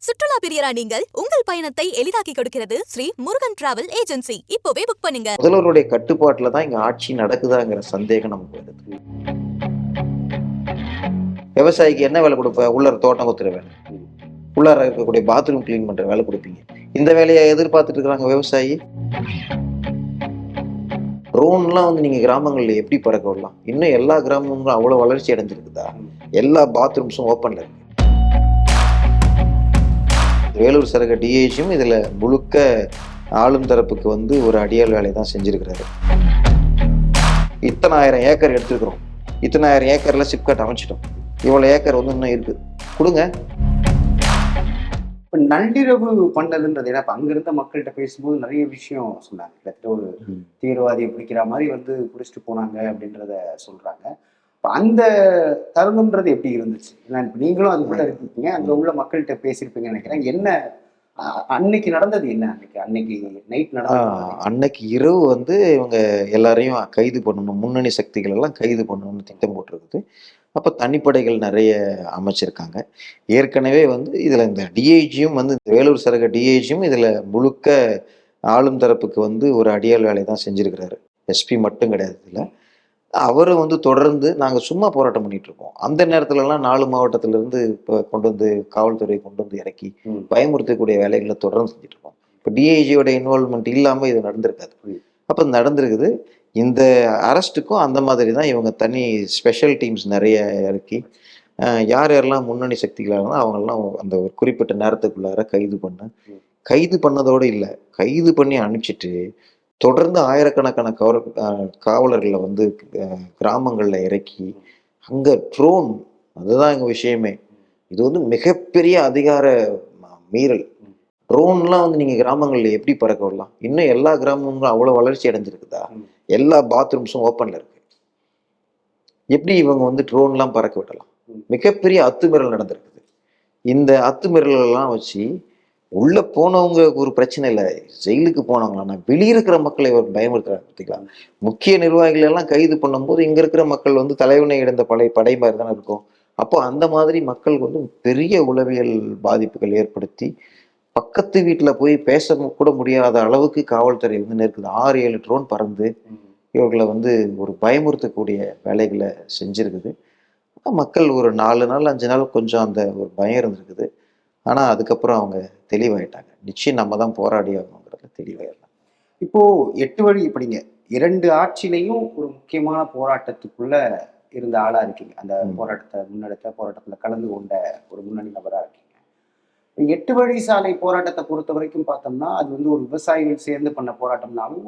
சுற்றுலா பிரியரா நீங்கள் உங்கள் பயணத்தை எளிதாக்கி கொடுக்கிறது ஸ்ரீ முருகன் டிராவல் ஏஜென்சி. இப்போவே புக் பண்ணுங்க. முதல்வருடைய கட்டுப்பாட்டுல தான் இங்க ஆட்சி நடக்குதாங்கிற சந்தேகம் நமக்கு வருது. விவசாயிக்கு என்ன வேலை கொடுப்ப? உள்ள தோட்டம் கொத்துற வேலை, உள்ளார இருக்கக்கூடிய பாத்ரூம் கிளீன் பண்ற வேலை கொடுப்பீங்க. இந்த வேலையை எதிர்பார்த்துட்டு இருக்கிறாங்க விவசாயி. ட்ரோன்லாம் வந்து நீங்க கிராமங்கள்ல எப்படி பறக்க விடலாம்? இன்னும் எல்லா கிராமங்களும் அவ்வளவு வளர்ச்சி அடைஞ்சிருக்குதா? எல்லா பாத்ரூம்ஸும் ஓப்பன்ல இருக்கு. வேலூர் சரக டிஐஜியும் இதுல முழுக்க ஆளும் தரப்புக்கு வந்து ஒரு அடியாள் வேலை தான் செஞ்சிருக்கிறாரு. இத்தனை ஆயிரம் ஏக்கர் எடுத்துக்கிறோம், இத்தனை ஆயிரம் ஏக்கர்ல சிப்காட் அமைச்சிட்டோம், இவ்வளவு ஏக்கர் வந்து இன்னும் இருக்கு, கொடுங்க. இப்போ நள்ளிரவு பண்ணதுன்றது ஏன்னா அங்கிருந்த மக்கள்கிட்ட பேசும்போது நிறைய விஷயம் சொன்னாங்க. கிட்டத்தட்ட ஒரு தீவிரவாதியை பிடிக்கிற மாதிரி வந்து பிடிச்சிட்டு போனாங்க அப்படின்றத சொல்றாங்க. இப்போ அந்த தருணம்ன்றது எப்படி இருந்துச்சு? ஏன்னா இப்போ நீங்களும் அதுக்குள்ள இருப்பீங்க, அங்கே உள்ள மக்கள்கிட்ட பேசியிருப்பீங்கன்னு நினைக்கிறேன். என்ன அன்னைக்கு நடந்தது? என்ன அன்னைக்கு நைட் நடந்தது? அன்னைக்கு இரவு வந்து இவங்க எல்லாரையும் கைது பண்ணணும், முன்னணி சக்திகள் எல்லாம் கைது பண்ணணும்னு திட்டம் போட்டிருக்குது. அப்போ தனிப்படைகள் நிறைய அமைச்சிருக்காங்க. ஏற்கனவே வந்து இதில் இந்த டிஐஜியும் வந்து இந்த வேலூர் சரக டிஐஜியும் இதில் முழுக்க ஆளும் தரப்புக்கு வந்து ஒரு அடியாள் வேலை தான் செஞ்சுருக்கிறாரு. எஸ்பி மட்டும் கிடையாது. இதில் அவரும் வந்து தொடர்ந்து நாங்கள் சும்மா போராட்டம் பண்ணிட்டு இருக்கோம். அந்த நேரத்துலலாம் 4 மாவட்டத்திலிருந்து இப்போ கொண்டு வந்து காவல்துறை கொண்டு வந்து இறக்கி பயமுறுத்தக்கூடிய வேலைகளை தொடர்ந்து செஞ்சுட்டு இருக்கோம். இப்போ டிஐஜியோட இன்வால்மெண்ட் இல்லாமல் இது நடந்திருக்காது. அப்போ நடந்திருக்குது. இந்த அரெஸ்ட்டுக்கும் அந்த மாதிரி தான் இவங்க தனி ஸ்பெஷல் டீம்ஸ் நிறைய இறக்கி யார் யாரெல்லாம் முன்னணி சக்திகளாக அவங்கெல்லாம் அந்த ஒரு குறிப்பிட்ட நேரத்துக்குள்ளார கைது பண்ணதோடு இல்லை, கைது பண்ணி அனுப்பிச்சிட்டு தொடர்ந்து ஆயிரக்கணக்கான காவலர்களை வந்து கிராமங்களில் இறக்கி அங்கே ட்ரோன், அதுதான் எங்கள் விஷயமே. இது வந்து மிகப்பெரிய அதிகார மீறல். ட்ரோன்லாம் வந்து நீங்கள் கிராமங்களில் எப்படி பறக்க விடலாம்? இன்னும் எல்லா கிராமங்களும் அவ்வளோ வளர்ச்சி அடைஞ்சிருக்குதா? எல்லா பாத்ரூம்ஸும் ஓப்பன்ல இருக்கு. எப்படி இவங்க வந்து ட்ரோன்லாம் பறக்க விடலாம்? மிகப்பெரிய அத்துமீறல் நடந்திருக்குது. இந்த அத்துமீறலாம் வச்சு உள்ள போனவங்க ஒரு பிரச்சனை இல்லை, ஜெயிலுக்கு போனவங்க, ஆனால் வெளியிருக்கிற மக்களை இவர் பயமுறுத்துறாங்க. பார்த்தீங்களா? முக்கிய நிர்வாகிகள் எல்லாம் கைது பண்ணும்போது இங்க இருக்கிற மக்கள் வந்து தலைவனை இழந்த படை மாதிரி தானே இருக்கும். அப்போ அந்த மாதிரி மக்களுக்கு வந்து பெரிய உளவியல் பாதிப்புகள் ஏற்படுத்தி பக்கத்து வீட்டில் போய் பேச கூட முடியாத அளவுக்கு காவல்துறை வந்து நெருக்குது. 6-7 ட்ரோன் பறந்து இவர்களை வந்து ஒரு பயமுறுத்தக்கூடிய வேலைகளை செஞ்சிருக்குது. மக்கள் ஒரு 4 நாள் 5 நாள் கொஞ்சம் அந்த ஒரு பயம் இருந்திருக்குது. ஆனா அதுக்கப்புறம் அவங்க தெளிவாயிட்டாங்க. நிச்சயம் நம்ம தான் போராடி ஆகணுங்கிறதுல தெளிவாயிடலாம். இப்போ 8 வழி இப்படிங்க 2 ஆட்சியிலையும் ஒரு முக்கியமான போராட்டத்துக்குள்ள இருந்த ஆளா இருக்கீங்க. அந்த போராட்டத்தை முன்னெடுத்த போராட்டத்துல கலந்து கொண்ட ஒரு முன்னணி நபரா இருக்கீங்க. 8 வழி சாலை போராட்டத்தை பொறுத்த வரைக்கும் பார்த்தோம்னா அது வந்து ஒரு விவசாயிகள் சேர்ந்து பண்ண போராட்டம்னாலும்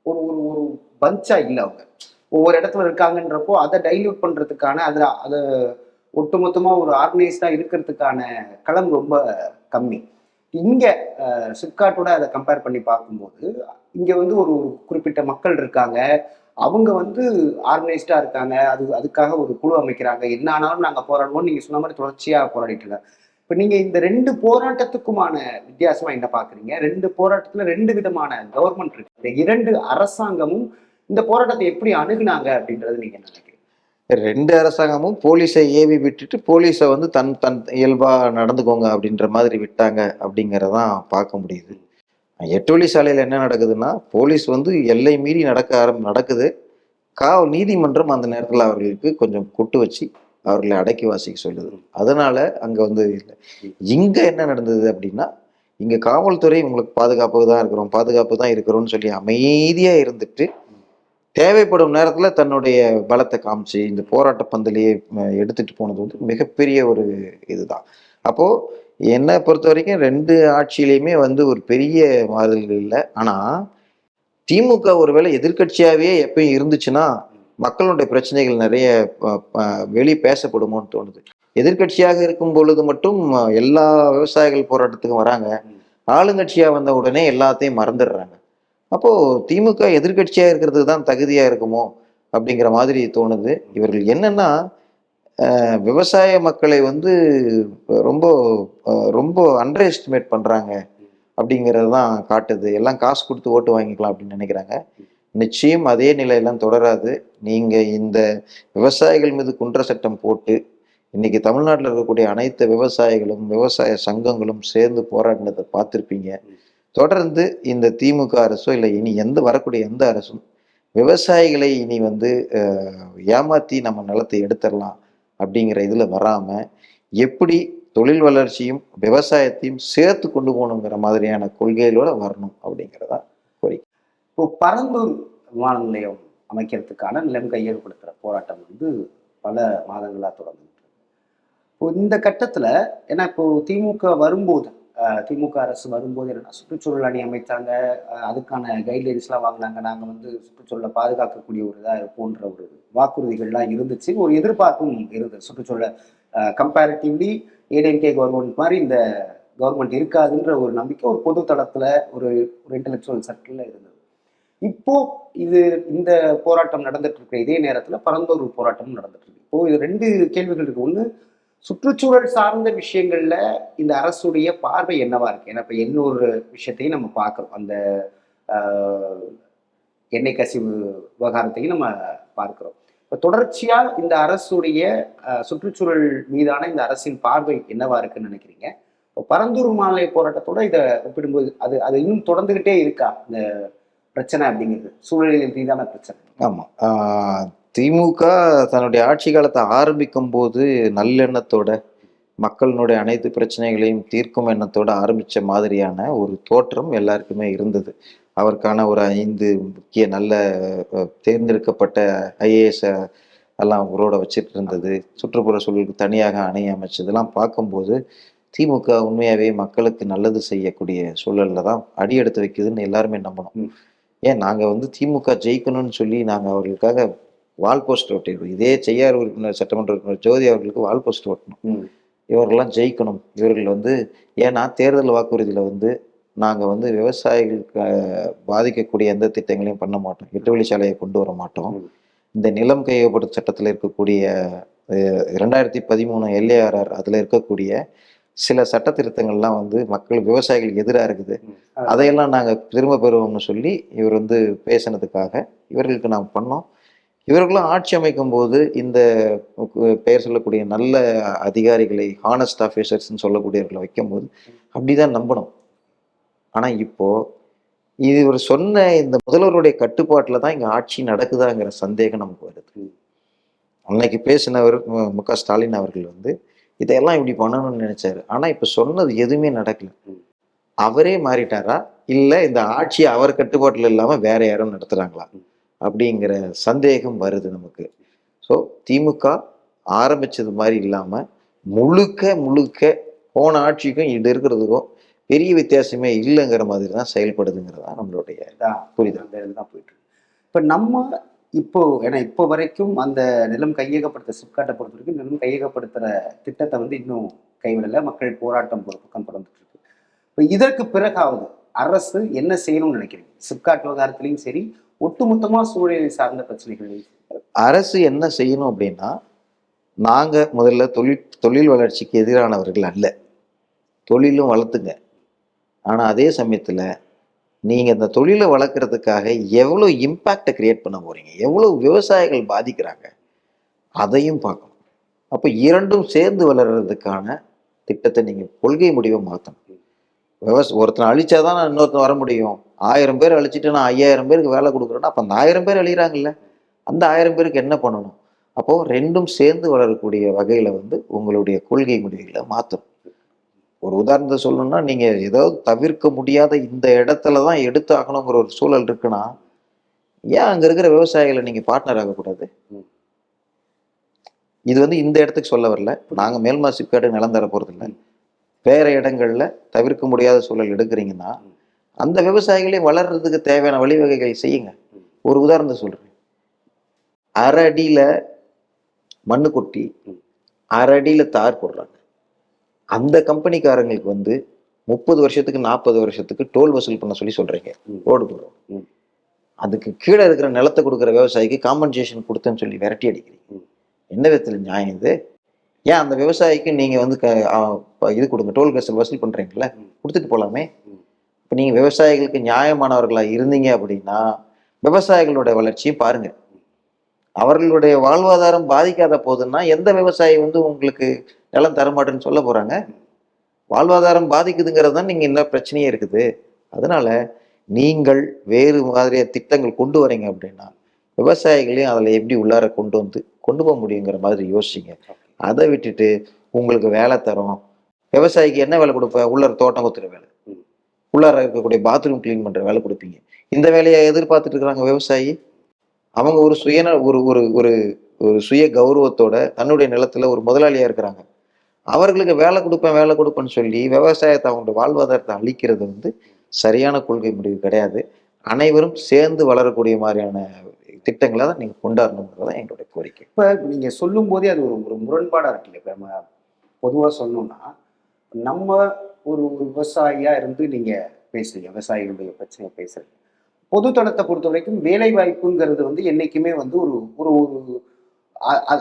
ஒரு ஒரு ஒரு பஞ்சா இல்லை. அவங்க ஒவ்வொரு இடத்துல இருக்காங்கன்றப்போ அதை டைல்யூட் பண்றதுக்கான அதை ஒட்டுமொத்தமா ஒரு ஆர்கனைஸ்டா இருக்கிறதுக்கான களம் ரொம்ப கம்மி. இங்க சிப்காட்டோட அதை கம்பேர் பண்ணி பார்க்கும்போது இங்க வந்து ஒரு குறிப்பிட்ட மக்கள் இருக்காங்க, அவங்க வந்து ஆர்கனைஸ்டா இருக்காங்க, அதுக்காக ஒரு குழு அமைக்கிறாங்க, என்ன ஆனாலும் நாங்க போராடுவோம். நீங்க சொன்ன மாதிரி தொடர்ச்சியா போராடிட்டு இருக்காங்க. இப்ப நீங்க இந்த 2 போராட்டத்துக்குமான வித்தியாசமா என்ன பாக்குறீங்க? 2 போராட்டத்துல 2 விதமான கவர்மெண்ட் இருக்கு. இந்த 2 அரசாங்கமும் இந்த போராட்டத்தை எப்படி அணுகுனாங்க அப்படின்றது நீங்க என்ன நினைக்கிறீங்க? 2 அரசாங்கமும் போலீஸை ஏவி விட்டுட்டு போலீஸை வந்து தன் இயல்பா நடந்துக்கோங்க அப்படின்ற மாதிரி விட்டாங்க அப்படிங்கிறதான் பார்க்க முடியுது. 8 வழி சாலையில் என்ன நடக்குதுன்னா, போலீஸ் வந்து எல்லை மீறி நடக்குது. நீதிமன்றம் அந்த நேரத்தில் அவர்களுக்கு கொஞ்சம் கொட்டு வச்சு அவர்களை அடக்கி வாசிக்க சொல்லுது. அதனால அங்க வந்து இல்லை. இங்க என்ன நடந்தது அப்படின்னா, இங்க காவல்துறை உங்களுக்கு பாதுகாப்பு தான் இருக்கிறோம்னு சொல்லி அமைதியா இருந்துட்டு தேவைப்படும் நேரத்துல தன்னுடைய பலத்தை காமிச்சு இந்த போராட்ட பந்தலையே எடுத்துட்டு போனது வந்து மிகப்பெரிய ஒரு இதுதான். அப்போ என்னை பொறுத்த வரைக்கும் 2 ஆட்சியிலையுமே வந்து ஒரு பெரிய மாறுதல்கள் இல்லை. ஆனா திமுக ஒருவேளை எதிர்கட்சியாவே எப்பயும் இருந்துச்சுன்னா மக்களுடைய பிரச்சனைகள் நிறைய வெளியே பேசப்படுமோன்னு தோணுது. எதிர்கட்சியாக இருக்கும் பொழுது மட்டும் எல்லா விவசாயிகள் போராட்டத்துக்கும் வராங்க, ஆளுங்கட்சியா வந்த உடனே எல்லாத்தையும் மறந்துடுறாங்க. அப்போ திமுக எதிர்கட்சியா இருக்கிறதுக்கு தான் தகுதியா இருக்குமோ அப்படிங்கிற மாதிரி தோணுது. இவர்கள் என்னன்னா விவசாய மக்களை வந்து ரொம்ப ரொம்ப அண்டர் எஸ்டிமேட் பண்றாங்க அப்படிங்கிறது தான் காட்டுது. எல்லாம் காசு கொடுத்து ஓட்டு வாங்கிக்கலாம் அப்படின்னு நினைக்கிறாங்க. நிச்சயம் அதே நிலையெல்லாம் தொடராது. நீங்க இந்த விவசாயிகள் மீது குற்ற சட்டம் போட்டு இன்னைக்கு தமிழ்நாட்டில் இருக்கக்கூடிய அனைத்து விவசாயிகளும் விவசாய சங்கங்களும் சேர்ந்து போராடினதை பார்த்துருப்பீங்க. தொடர்ந்து இந்த திமுக அரசோ இல்லை இனி வரக்கூடிய எந்த அரசும் விவசாயிகளை இனி ஏமாத்தி நம்ம நிலத்தை எடுத்துடலாம் அப்படிங்கிற இதுல வராம எப்படி தொழில் வளர்ச்சியும் விவசாயத்தையும் சேர்த்து கொண்டு போகணுங்கிற மாதிரியான கொள்கைகளோட வரணும் அப்படிங்கிறதா கோரிக்கை. இப்போ பரந்தூர் விமான நிலையம் அமைக்கிறதுக்கான நிலம் கையகப்படுத்துகிற போராட்டம் பல மாதங்களாக தொடர்ந்துட்டு இருக்கு. இப்போ இந்த கட்டத்துல ஏன்னா இப்போ திமுக அரசு வரும்போது என்னன்னா சுற்றுச்சூழல் அணி அமைத்தாங்க, அதுக்கான கைட்லைன்ஸ்லாம் வாங்கினாங்க, நாங்கள் சுற்றுச்சூழலை பாதுகாக்கக்கூடிய ஒரு இதாக இருப்போன்ற ஒரு வாக்குறுதிகள்லாம் இருந்துச்சு, ஒரு எதிர்பார்ப்பும் இருந்தது. சுற்றுச்சூழலை கம்பேரிட்டிவ்லி ஏடிஎம்கே கவர்மெண்ட் மாதிரி இந்த கவர்மெண்ட் இருக்காதுன்ற ஒரு நம்பிக்கை ஒரு பொது தளத்துல ஒரு இன்டெலெக்சுவல் சர்க்கிள்ல இருந்தது. இப்போ இந்த போராட்டம் நடந்துட்டு இருக்கிற இதே நேரத்துல பரந்தூர் போராட்டம் நடந்துட்டு இருக்கு. இப்போ இது 2 கேள்விகள் இருக்கு. ஒண்ணு, சுற்றுச்சூழல் சார்ந்த விஷயங்கள்ல இந்த அரசுடைய பார்வை என்னவா இருக்கு? ஏன்னா இப்ப இன்னொரு விஷயத்தையும் நம்ம பார்க்கிறோம், அந்த எண்ணெய் கசிவு விவகாரத்தையும் நம்ம பார்க்கிறோம். இப்ப தொடர்ச்சியா இந்த அரசுடைய சுற்றுச்சூழல் மீதான இந்த அரசின் பார்வை என்னவா இருக்குன்னு நினைக்கிறீங்க? இப்போ பரந்தூர் மாநில போராட்டத்தோட இதை ஒப்பிடும்போது அது இன்னும் தொடர்ந்துகிட்டே இருக்கா இந்த பிரச்சனை அப்படிங்கிறது, சூழலியல் ரீதியான பிரச்சனை? ஆமா, திமுக தன்னுடைய ஆட்சி காலத்தை ஆரம்பிக்கும் போது நல்லெண்ணத்தோட மக்களினுடைய அனைத்து பிரச்சனைகளையும் தீர்க்கும் எண்ணத்தோட ஆரம்பிச்ச மாதிரியான ஒரு தோற்றம் எல்லாருக்குமே இருந்தது. அவருக்கான ஒரு 5 முக்கிய நல்ல தேர்ந்தெடுக்கப்பட்ட ஐஏஎஸ் எல்லாம் அவரோட வச்சுட்டு இருந்தது. சுற்றுப்புற சூழலுக்கு தனியாக அணை அமைச்சதெல்லாம் பார்க்கும்போது திமுக உண்மையாகவே மக்களுக்கு நல்லது செய்யக்கூடிய சூழலில் தான் அடி எடுத்து வைக்குதுன்னு எல்லாருமே நம்பணும். ஏன் நாங்கள் திமுக ஜெயிக்கணும்னு சொல்லி நாங்கள் அவர்களுக்காக வால் போஸ்ட் ஓட்டிடுவோம். இதே செய்யார் உறுப்பினர் சட்டமன்ற உறுப்பினர் ஜோதி அவர்களுக்கு வால் போஸ்ட் ஓட்டணும், இவர்கள்லாம் ஜெயிக்கணும். இவர்கள் ஏன்னா தேர்தல் வாக்குறுதியில் நாங்கள் விவசாயிகளுக்கு பாதிக்கக்கூடிய எந்த திட்டங்களையும் பண்ண மாட்டோம், 8 வழிச்சாலையை கொண்டு வர மாட்டோம், இந்த நிலம் கையகப்படுத்தும் சட்டத்தில் இருக்கக்கூடிய 2013 எல்ஏஆர்ஆர் அதில் இருக்கக்கூடிய சில சட்ட திருத்தங்கள்லாம் மக்கள் விவசாயிகளுக்கு எதிராக இருக்குது, அதையெல்லாம் நாங்கள் திரும்ப பெறுவோம்னு சொல்லி இவர் பேசினதுக்காக இவர்களுக்கு நாங்கள் பண்ணோம். இவர்களும் ஆட்சி அமைக்கும் போது இந்த பெயர் சொல்லக்கூடிய நல்ல அதிகாரிகளை, ஹானஸ்ட் ஆஃபீஸர்ஸ்ன்னு சொல்லக்கூடியவர்களை வைக்கும்போது அப்படிதான் நம்பணும். ஆனால் இப்போ இவர் சொன்ன இந்த முதல்வருடைய கட்டுப்பாட்டில் தான் இங்கே ஆட்சி நடக்குதாங்கிற சந்தேகம் நமக்கு வருது. அன்னைக்கு பேசினவர் மு.க. ஸ்டாலின் அவர்கள் இதையெல்லாம் இப்படி பண்ணணும்னு நினைச்சாரு. ஆனால் இப்போ சொன்னது எதுவுமே நடக்கல. அவரே மாறிட்டாரா இல்லை இந்த ஆட்சி அவர் கட்டுப்பாட்டில் இல்லாமல் வேற யாரும் நடத்துகிறாங்களா அப்படிங்கிற சந்தேகம் வருது நமக்கு. ஸோ திமுக ஆரம்பிச்சது மாதிரி இல்லாமல் முழுக்க போன ஆட்சிக்கும் இது இருக்கிறதுக்கும் பெரிய வித்தியாசமே இல்லைங்கிற மாதிரி தான் செயல்படுதுங்கிறதா நம்மளுடைய புரிதல். அந்த இதில் தான் போயிட்டு இருக்கு. இப்போ ஏன்னா இப்போ வரைக்கும் அந்த நிலம் கையகப்படுத்த சிப்காட்டை பொறுத்த வரைக்கும் நிலம் கையகப்படுத்துகிற திட்டத்தை இன்னும் கைவிடலை, மக்கள் போராட்டம் ஒரு பக்கம் தொடர்ந்துட்டு இருக்கு. இப்போ இதற்கு பிறகாவது அரசு என்ன செய்யணும்னு நினைக்கிறீங்க? சிப்காட் விவகாரத்திலையும் சரி, ஒட்டுமொத்தமாக சூழலை சார்ந்த பிரச்சனைகளையும் அரசு என்ன செய்யணும் அப்படின்னா, நாங்கள் முதல்ல தொழில் வளர்ச்சிக்கு எதிரானவர்கள் அல்ல, தொழிலும் வளர்த்துங்க. ஆனால் அதே சமயத்தில் நீங்கள் இந்த தொழிலை வளர்க்குறதுக்காக எவ்வளோ இம்பேக்டை கிரியேட் பண்ண போகிறீங்க, எவ்வளோ விவசாயிகள் பாதிக்கிறாங்க அதையும் பார்க்கணும். அப்போ இரண்டும் சேர்ந்து வளர்கிறதுக்கான திட்டத்தை நீங்கள் கொள்கை முடிவை மாற்றணும். ஒருத்தனை அழிச்சாதான் நான் இன்னொருத்தன் வர முடியும். 1000 பேர் அழிச்சிட்டு நான் 5000 பேருக்கு வேலை கொடுக்குறேன்னா அப்போ அந்த 1000 பேர் அழிகிறாங்கல்ல, அந்த 1000 பேருக்கு என்ன பண்ணணும்? அப்போது ரெண்டும் சேர்ந்து வளரக்கூடிய வகையில் உங்களுடைய கொள்கை முடிவுகளை மாற்றணும். ஒரு உதாரணத்தை சொல்லணும்னா, நீங்கள் ஏதாவது தவிர்க்க முடியாத இந்த இடத்துல தான் எடுத்து ஆகணுங்கிற ஒரு சூழல் இருக்குன்னா ஏன் அங்கே இருக்கிற விவசாயிகளை நீங்கள் பார்ட்னர் ஆகக்கூடாது? இது இந்த இடத்துக்கு சொல்ல வரல, நாங்கள் மேல்மா சிப்காடு நிலம் தர போகிறது இல்லை, வேற இடங்கள்ல தவிர்க்க முடியாத சூழல் எடுக்கிறீங்கன்னா அந்த விவசாயிகளே வளர்றதுக்கு தேவையான வழிவகைகளை செய்யுங்க. ஒரு உதாரணத்தை சொல்றேன், 1/2 அடியில மண்ணு கொட்டி 1/2 அடியில தார் போடுறாங்க. அந்த கம்பெனிக்காரங்களுக்கு 30 வருஷத்துக்கு 40 வருஷத்துக்கு டோல் வசூல் பண்ண சொல்லி சொல்றீங்க, ரோடு போடுறோம். அதுக்கு கீழே இருக்கிற நிலத்தை கொடுக்குற விவசாயிக்கு காம்பன்சேஷன் கொடுத்தேன்னு சொல்லி விரட்டி அடிக்கிறீங்க. என்ன விதத்துல நியாயம் இது? ஏன் அந்த விவசாயிக்கு நீங்க இது கொடுங்க, டோல் வசூல் பண்றீங்கல்ல, கொடுத்துட்டு போலாமே. இப்போ நீங்க விவசாயிகளுக்கு நியாயமானவர்களா இருந்தீங்க அப்படின்னா விவசாயிகளோட வளர்ச்சியும் பாருங்க. அவர்களுடைய வாழ்வாதாரம் பாதிக்காத போதுன்னா எந்த விவசாயி வந்து உங்களுக்கு நிலம் தரமாட்டேன்னு சொல்ல போறாங்க? வாழ்வாதாரம் பாதிக்குதுங்கிறது தான் நீங்க என்ன பிரச்சனையே இருக்குது. அதனால நீங்கள் வேறு மாதிரியா திட்டங்கள் கொண்டு வரீங்க அப்படின்னா விவசாயிகளையும் அதில் எப்படி உள்ளார கொண்டு போக முடியுங்கிற மாதிரி யோசிங்க. அதை விட்டுட்டு உங்களுக்கு வேலை தரோம், விவசாயிக்கு என்ன வேலை கொடுப்ப? உள்ளார தோட்டம் கொத்துற வேலை, உள்ளார இருக்கக்கூடிய பாத்ரூம் கிளீன் பண்ற வேலை கொடுப்பீங்க. இந்த வேலையை எதிர்பார்த்துட்டு இருக்கிறாங்க விவசாயி. அவங்க ஒரு சுயன ஒரு ஒரு ஒரு ஒரு சுய கௌரவத்தோட தன்னுடைய நிலத்துல ஒரு முதலாளியா இருக்கிறாங்க. அவர்களுக்கு வேலை கொடுப்பேன்னு சொல்லி விவசாயத்தை அவங்களுடைய வாழ்வாதாரத்தை அழிக்கிறது வந்து சரியான கொள்கை முடிவு கிடையாது. அனைவரும் சேர்ந்து வளரக்கூடிய மாதிரியான திட்டங்களை தான் நீங்க கொண்டாடணுங்கிறது தான் எங்களுடைய கோரிக்கை. இப்ப நீங்க சொல்லும் போதே அது ஒரு ஒரு முரண்பாடா இருக்குல்ல. இப்ப நம்ம பொதுவா சொல்லணும்னா, நம்ம ஒரு விவசாயியா இருந்து நீங்க பேசுறீங்க, விவசாயிகளுடைய பிரச்சனையை பேசுறீங்க. பொதுத்தளத்தை பொறுத்த வரைக்கும் வேலை வாய்ப்புங்கிறது வந்து என்னைக்குமே வந்து ஒரு ஒரு ஒரு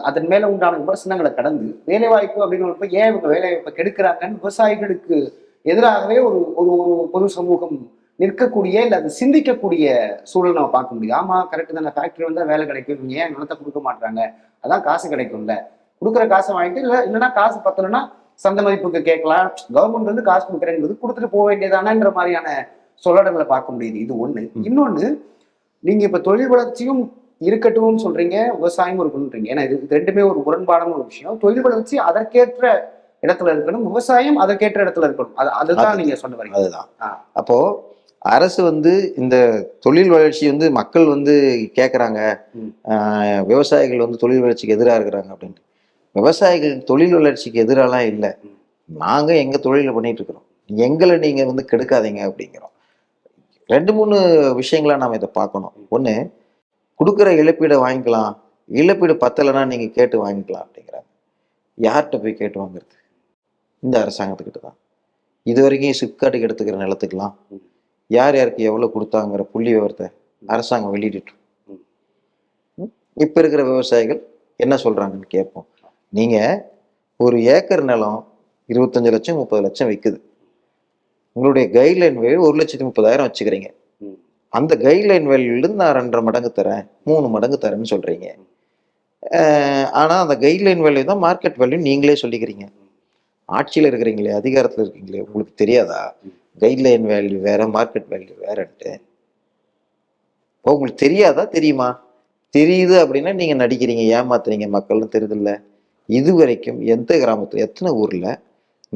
அதன் மேல உண்டான விமர்சனங்களை கடந்து வேலை வாய்ப்பு அப்படின்னு ஏன் இவங்க வேலை வாய்ப்பை கெடுக்கிறாங்கன்னு விவசாயிகளுக்கு எதிராகவே ஒரு ஒரு ஒரு பொது சமூகம் நிற்கக்கூடிய இல்லை அது சிந்திக்கக்கூடிய சூழல் நம்ம பார்க்க முடியும். ஆமா கரெக்ட் தானே, ஃபேக்டரி வந்தா வேலை கிடைக்கும், இவங்க ஏன் நிலத்தை கொடுக்க மாட்டாங்க, அதான் காசு கிடைக்கும்ல, கொடுக்குற காசை வாங்கிட்டு இல்லைன்னா காசு பத்தலைன்னா சந்தை மதிப்புக்கு கேட்கலாம், கவர்மெண்ட் வந்து காசு கொடுக்குறேங்கிறது கொடுத்துட்டு போக வேண்டியதானன்ற மாதிரியான சொல்லடங்களை பார்க்க முடியுது. இது ஒண்ணு. இன்னொன்னு, நீங்க இப்ப தொழில் வளர்ச்சியும் இருக்கட்டும்னு சொல்றீங்க, விவசாயம் இருக்குன்றீங்க. ஏன்னா இது ரெண்டுமே ஒரு முரண்பாடான ஒரு விஷயம். தொழில் வளர்ச்சி அதற்கேற்ற இடத்துல இருக்கணும், விவசாயம் அதற்கேற்ற இடத்துல இருக்கணும். அதுதான் நீங்க சொல்ல வரீங்க. அதுதான். அப்போ அரசு வந்து இந்த தொழில் வளர்ச்சி வந்து மக்கள் வந்து கேட்குறாங்க, விவசாயிகள் வந்து தொழில் வளர்ச்சிக்கு எதிராக இருக்கிறாங்க அப்படின்ட்டு. விவசாயிகள் தொழில் வளர்ச்சிக்கு எதிராலாம் இல்லை, நாங்க எங்க தொழிலை பண்ணிட்டு இருக்கிறோம், எங்களை நீங்க வந்து கெடுக்காதீங்க அப்படிங்கிறோம். 2-3 விஷயங்களா நாம இதை பார்க்கணும். ஒண்ணு, கொடுக்குற இழப்பீடை வாங்கிக்கலாம், இழப்பீடு பத்தலைன்னா நீங்க கேட்டு வாங்கிக்கலாம் அப்படிங்கிறாங்க. யார்கிட்ட போய் கேட்டு வாங்குறது? இந்த அரசாங்கத்துக்கிட்ட தான். இது வரைக்கும் சிப்காட்டுக்கு எடுத்துக்கிற நிலத்துக்கலாம் யார் யாருக்கு எவ்வளவு கொடுத்தாங்கிற புள்ளி விவரத்தை அரசாங்கம் வெளியிட்டு இப்ப இருக்கிற விவசாயிகள் என்ன சொல்றாங்கன்னு கேட்போம். நீங்க ஒரு ஏக்கர் நிலம் 25 லட்சம் 30 லட்சம் விற்குது, உங்களுடைய கைட்லைன் வேல்யூ 1,30,000 வச்சுக்கிறீங்க. அந்த கைட்லைன் வேல்யூலேருந்து நான் 2.5 மடங்கு தரேன் 3 மடங்கு தரேன்னு சொல்றீங்க. ஆனா அந்த கைட்லைன் வேல்யூ தான் மார்க்கெட் வேல்யூ நீங்களே சொல்லிக்கிறீங்க. ஆட்சியில் இருக்கிறீங்களே, அதிகாரத்தில் இருக்கீங்களே, உங்களுக்கு தெரியாதா கைட்லைன் வேல்யூ வேற மார்க்கெட் வேல்யூ வேறன்ட்டு? உங்களுக்கு தெரியாதா? தெரியுமா? தெரியுது அப்படின்னா நீங்க நடிக்கிறீங்க, ஏமாத்துறீங்க, மக்கள்னு தெரியுதுல்ல. இது வரைக்கும் எந்த கிராமத்துல எத்தனை ஊர்ல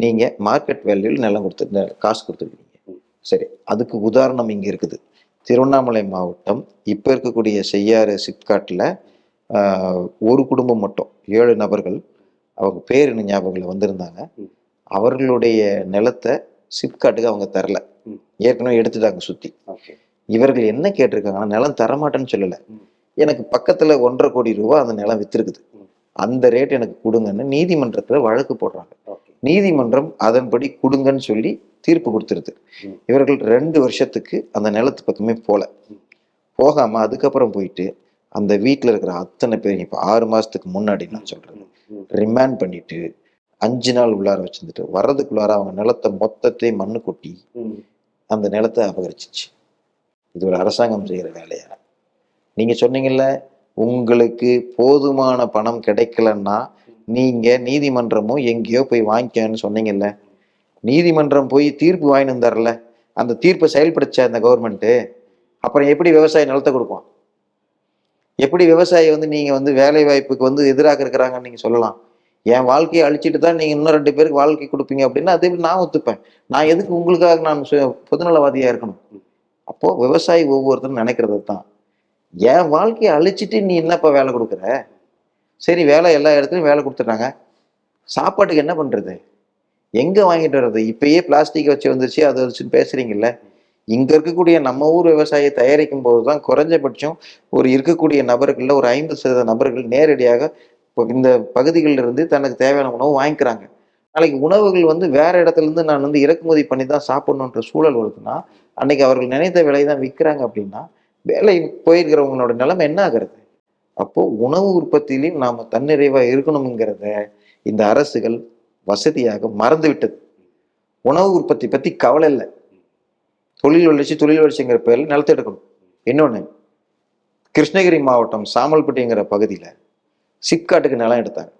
நீங்க மார்க்கெட் வேல்யூல நிலம் கொடுத்து காசு கொடுத்துருக்கீங்க? சரி, அதுக்கு உதாரணம் இங்க இருக்குது. திருவண்ணாமலை மாவட்டம் இப்ப இருக்கக்கூடிய செய்யாறு சிப்காட்ல ஒரு குடும்பம் மட்டும் 7 நபர்கள், அவங்க பேர் என்ன ஞாபகங்கள் வந்திருந்தாங்க, அவர்களுடைய நிலத்தை சிப்காட்டுக்கு அவங்க தரல, ஏற்கனவே எடுத்துட்டாங்க சுத்தி. இவர்கள் என்ன கேட்டிருக்காங்கன்னா, நிலம் தரமாட்டேன்னு சொல்லல, எனக்கு பக்கத்துல 1.5 கோடி ரூபாய் அந்த நிலம் வித்திருக்குது, அந்த ரேட் எனக்கு கொடுங்கன்னு நீதிமன்றத்துல வழக்கு போடுறாங்க. நீதிமன்றம் அதன்படி கொடுங்கன்னு சொல்லி தீர்ப்பு கொடுத்துருது. இவர்கள் 2 வருஷத்துக்கு அந்த நிலத்து பக்கமே போகாம அதுக்கப்புறம் போயிட்டு அந்த வீட்டுல இருக்கிற அத்தனை பேர் இப்ப 6 மாசத்துக்கு முன்னாடி நான் சொல்றது ரிமாண்ட் பண்ணிட்டு 5 நாள் உள்ளார வச்சிருந்துட்டு வர்றதுக்குள்ளார அவங்க நிலத்தை மொத்தத்தையும் மண்ணு கொட்டி அந்த நிலத்தை அபகரிச்சிச்சு. இது ஒரு அரசாங்கம் செய்யற வேலையா? நீங்க சொன்னீங்கல்ல, உங்களுக்கு போதுமான பணம் கிடைக்கலன்னா நீங்க நீதிமன்றமோ எங்கேயோ போய் வாங்கிக்கன்னு சொன்னீங்கல்ல. நீதிமன்றம் போய் தீர்ப்பு வாங்கிட்டு வந்தார்ல, அந்த தீர்ப்பை செயல்படுத்த அந்த கவர்மெண்ட்டு அப்புறம் எப்படி விவசாய நிலத்தை கொடுப்பான்? எப்படி விவசாயி வந்து நீங்க வந்து வேலை வாய்ப்புக்கு வந்து எதிராக இருக்கிறாங்கன்னு நீங்க சொல்லலாம்? என் வாழ்க்கையை அழிச்சிட்டு தான் நீங்க இன்னும் 2 பேருக்கு வாழ்க்கை கொடுப்பீங்க அப்படின்னா அது நான் ஒத்துப்பேன். நான் எதுக்கு உங்களுக்காக நான் பொதுநலவாதியா இருக்கணும்? அப்போ விவசாயி ஒவ்வொருத்தரும் நினைக்கிறது தான், என் வாழ்க்கையை அழிச்சிட்டு நீ என்னப்பா வேலை கொடுக்குற? சரி, வேலை எல்லா இடத்துலையும் வேலை கொடுத்துட்டாங்க, சாப்பாட்டுக்கு என்ன பண்றது? எங்க வாங்கிட்டு வர்றது? இப்பயே பிளாஸ்டிக் வச்சு வந்துருச்சு, அதை வச்சுன்னு பேசுறீங்கல்ல. இங்க இருக்கக்கூடிய நம்ம ஊர் விவசாயியை தயாரிக்கும் போதுதான் குறைஞ்சபட்சம் ஒரு இருக்கக்கூடிய நபர்கள்ல ஒரு 50% நபர்கள் நேரடியாக இந்த பகுதிகளில் இருந்து தனக்கு தேவையான உணவு வாங்கிக்கிறாங்க. நாளைக்கு உணவுகள் வந்து வேற இடத்துல இருந்து நான் வந்து இறக்குமதி பண்ணி தான் சாப்பிடணுன்ற சூழல் வருதுன்னா, அன்னைக்கு அவர்கள் நினைத்த விலை தான் விற்கிறாங்க அப்படின்னா வேலை போயிருக்கிறவங்களோட நிலைமை என்ன ஆகிறது? அப்போ உணவு உற்பத்தியிலையும் நாம தன்னிறைவா இருக்கணுங்கிறத இந்த அரசுகள் வசதியாக மறந்து விட்டது. உணவு உற்பத்தி பத்தி கவலை இல்லை, தொழில் வளர்ச்சிங்கிற பேர்ல நிலத்தை எடுக்கணும். இன்னொன்னு, கிருஷ்ணகிரி மாவட்டம் சாமல்பட்டிங்கிற பகுதியில் சிப்காட்டுக்கு நிலம் எடுத்தாங்க.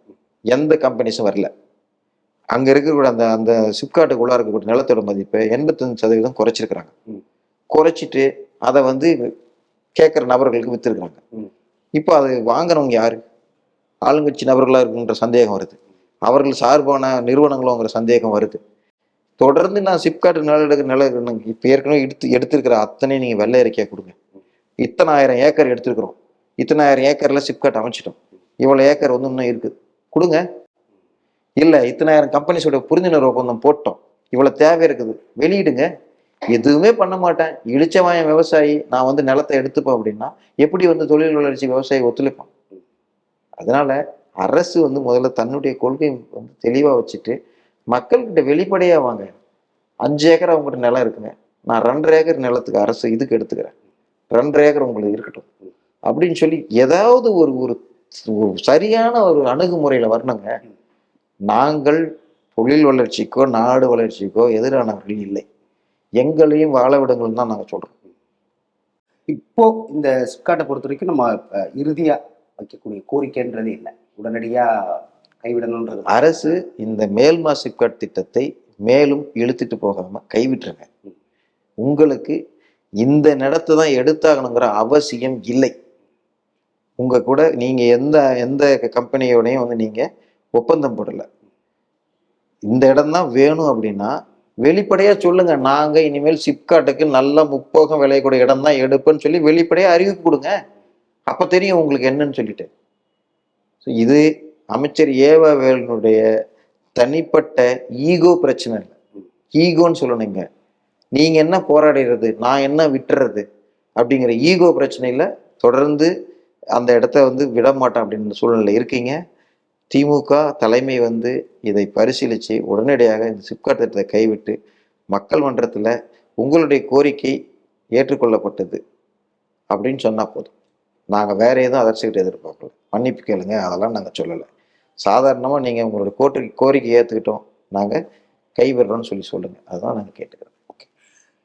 எந்த கம்பெனிஸும் வரல. அங்கே இருக்கக்கூடிய அந்த அந்த சிப்காட்டுக்குள்ளே இருக்கக்கூடிய நிலத்தோட மதிப்பை 85% குறைச்சிருக்கிறாங்க. குறைச்சிட்டு அதை வந்து கேட்குற நபர்களுக்கு விற்றுருக்குறாங்க. இப்போ அது வாங்குறவங்க யாரு? ஆளுங்கட்சி நபர்களாக இருக்குன்ற சந்தேகம் வருது. அவர்கள் சார்பான நிறுவனங்களுங்கிற சந்தேகம் வருது. தொடர்ந்து நான் சிப்காட் நிலம் இப்போ ஏற்கனவே எடுத்திருக்கிற அத்தனை நீங்கள் வெள்ளை அறிக்கையாக கொடுங்க. இத்தனை 1000 ஏக்கர் எடுத்திருக்கிறோம், இத்தனை 1000 ஏக்கரில் சிப்காட் அமைச்சிட்டோம், இவ்வளோ ஏக்கர் வந்து இன்னும் இருக்குது கொடுங்க. இல்லை இத்தனை 1000 கம்பெனிஸோட புரிந்துணர்வு ஒப்பந்தம் போட்டோம், இவ்வளோ தேவை இருக்குது வெளியிடுங்க. எதுவுமே பண்ண மாட்டேன், இழிச்சவாயம் விவசாயி, நான் வந்து நிலத்தை எடுத்துப்பேன் அப்படின்னா எப்படி வந்து தொழில் வளர்ச்சி விவசாயி ஒத்துழைப்பான்? அதனால அரசு வந்து முதல்ல தன்னுடைய கொள்கை வந்து தெளிவாக வச்சுட்டு மக்கள்கிட்ட வெளிப்படையாக வாங்க. 5 ஏக்கர் அவங்ககிட்ட நிலம் இருக்குங்க, நான் 2.5 ஏக்கர் நிலத்துக்கு அரசு இதுக்கு எடுத்துக்கிறேன், 2.5 ஏக்கர் உங்களுக்கு இருக்கட்டும் அப்படின்னு சொல்லி ஏதாவது ஒரு ஒரு சரியான ஒரு அணுகுமுறையில் வரணுங்க. நாங்கள் தொழில் வளர்ச்சிக்கோ நாடு வளர்ச்சிக்கோ எதிரானவர்கள் இல்லை, எங்களையும் வாழ விடுங்கள் தான் நாங்கள் சொல்கிறோம். இப்போ இந்த சிப்காட்டை பொறுத்த வரைக்கும் நம்ம இறுதியாக வைக்கக்கூடிய கோரிக்கைன்றது என்ன? உடனடியாக கைவிடணுன்றது. அரசு இந்த மேல்மா சிப்காட் திட்டத்தை மேலும் இழுத்துட்டு போகாமல் கைவிட்டுருங்க. உங்களுக்கு இந்த நிலத்தை தான் எடுத்தாகணுங்கிற அவசியம் இல்லை. உங்கள் கூட நீங்கள் எந்த கம்பெனியோடையும் வந்து நீங்கள் ஒப்பந்தம் போடலை. இந்த இடம் தான் வேணும் அப்படின்னா வெளிப்படையாக சொல்லுங்க, நாங்கள் இனிமேல் சிப்காட்டுக்கு நல்ல முப்போகம் விளையக்கூடிய இடம் தான் எடுப்பேன்னு சொல்லி வெளிப்படையாக அறிவிப்பு கொடுங்க. அப்போ தெரியும் உங்களுக்கு என்னன்னு சொல்லிட்டு. ஸோ இது அமைச்சர் ஏவவேலுடைய தனிப்பட்ட ஈகோ பிரச்சனை இல்லை, ஈகோன்னு சொல்லணுங்க. நீங்கள் என்ன போராடுறது, நான் என்ன விட்டுறது அப்படிங்கிற ஈகோ பிரச்சனையில் தொடர்ந்து அந்த இடத்த வந்து விட மாட்டேன் அப்படின்னு சூழ்நிலை இருக்கீங்க. திமுக தலைமை வந்து இதை பரிசீலித்து உடனடியாக இந்த சிப்காட் திட்டத்தை கைவிட்டு மக்கள் மன்றத்தில் உங்களுடைய கோரிக்கை ஏற்றுக்கொள்ளப்பட்டது அப்படின்னு சொன்னால் போதும். நாங்கள் வேற எதுவும் அரசுக்கிட்ட எதிர்பார்க்கல, மன்னிப்பு கேளுங்க, அதெல்லாம் நாங்கள் சொல்லலை. சாதாரணமாக நீங்கள் உங்களுடைய கோரிக்கை ஏற்றுக்கிட்டோம், நாங்கள் கைவிடுறோம்னு சொல்லி சொல்லுங்கள், அதுதான் நாங்கள் கேட்டுக்கிறோம். ஓகே,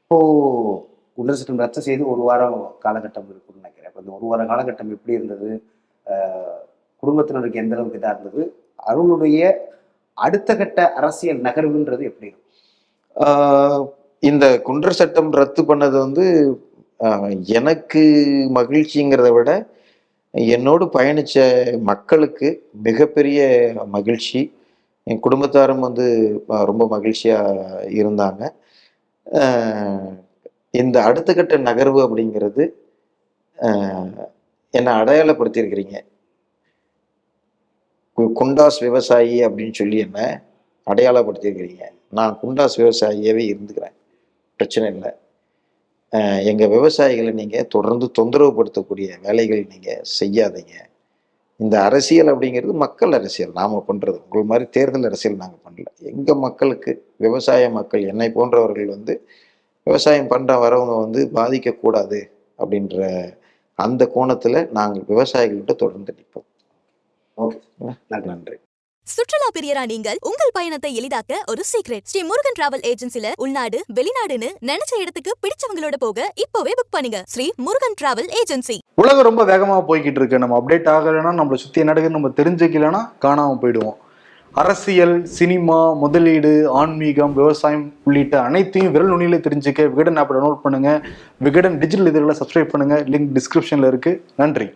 இப்போது குண்டர் சட்டம் ரத்து செய்து 1 வாரம் காலகட்டம் இருக்குன்னு நினைக்கிறேன். இப்போ இந்த 1 வார காலகட்டம் எப்படி இருந்தது, குடும்பத்தினருக்கு எந்த அளவுக்கு இதாக இருந்தது, அவங்களுடைய அடுத்த கட்ட அரசியல் நகர்வுன்றது எப்படி இருக்கும்? இந்த குண்டர் சட்டம் ரத்து பண்ணது வந்து எனக்கு மகிழ்ச்சிங்கிறத விட என்னோடு பயணித்த மக்களுக்கு மிகப்பெரிய மகிழ்ச்சி. என் குடும்பத்தாரும் வந்து ரொம்ப மகிழ்ச்சியாக இருந்தாங்க. இந்த அடுத்த கட்ட நகர்வு அப்படிங்கிறது என்னை அடையாளப்படுத்தியிருக்கிறீங்க. குண்டாஸ் விவசாயி அப்படின்னு சொல்லி என்ன அடையாளப்படுத்தியிருக்கிறீங்க. நான் குண்டாஸ் விவசாயியாகவே இருந்துக்கிறேன், பிரச்சனை இல்லை. எங்கள் விவசாயிகளை நீங்கள் தொடர்ந்து தொந்தரவுப்படுத்தக்கூடிய வேலைகள் நீங்கள் செய்யாதீங்க. இந்த அரசியல் அப்படிங்கிறது மக்கள் அரசியல் நாம் பண்ணுறது, உங்கள் மாதிரி தேர்தல் அரசியல் நாங்கள் பண்ணல. எங்கள் மக்களுக்கு, விவசாய மக்கள் என்னை போன்றவர்கள் வந்து விவசாயம் பண்ணுற வரவங்க வந்து பாதிக்கக்கூடாது அப்படின்ற அந்த கோணத்தில் நாங்கள் விவசாயிகள்கிட்ட தொடர்ந்து நிற்போம். ஓகே, நன்றி. சுற்றுலா பிரியரா நீங்கள் உங்கள் பயணத்தை எளிதாக்க ஒரு சீக்ரெட். ஸ்ரீ முருகன் டிராவல் ஏஜென்சில உள்நாடு வெளிநாடுன்னு நினைச்ச இடத்துக்கு பிடிச்சவங்களோட போக இப்பவே புக் பண்ணுங்க. Shri Murugan travel agency. உலகம் ரொம்ப வேகமா போய்கிட்டு இருக்கு. நம்ம அப்டேட் ஆகலைன்னா, நம்மளை சுத்தி என்ன நடக்குதுன்னு நம்ம தெரிஞ்சுக்கலன்னா காணாம போயிடுவோம். அரசியல், சினிமா, முதலீடு, ஆன்மீகம், விவசாயம் உள்ளிட்ட அனைத்தையும் விரல் நுனியில தெரிஞ்சுக்க விகடன் ஆப்பை டவுன்லோட் பண்ணுங்க. விகடன் டிஜிட்டல் இதழில் சப்ஸ்கிரைப் பண்ணுங்க. லிங்க் டிஸ்கிரிப்ஷன்ல இருக்கு. நன்றி.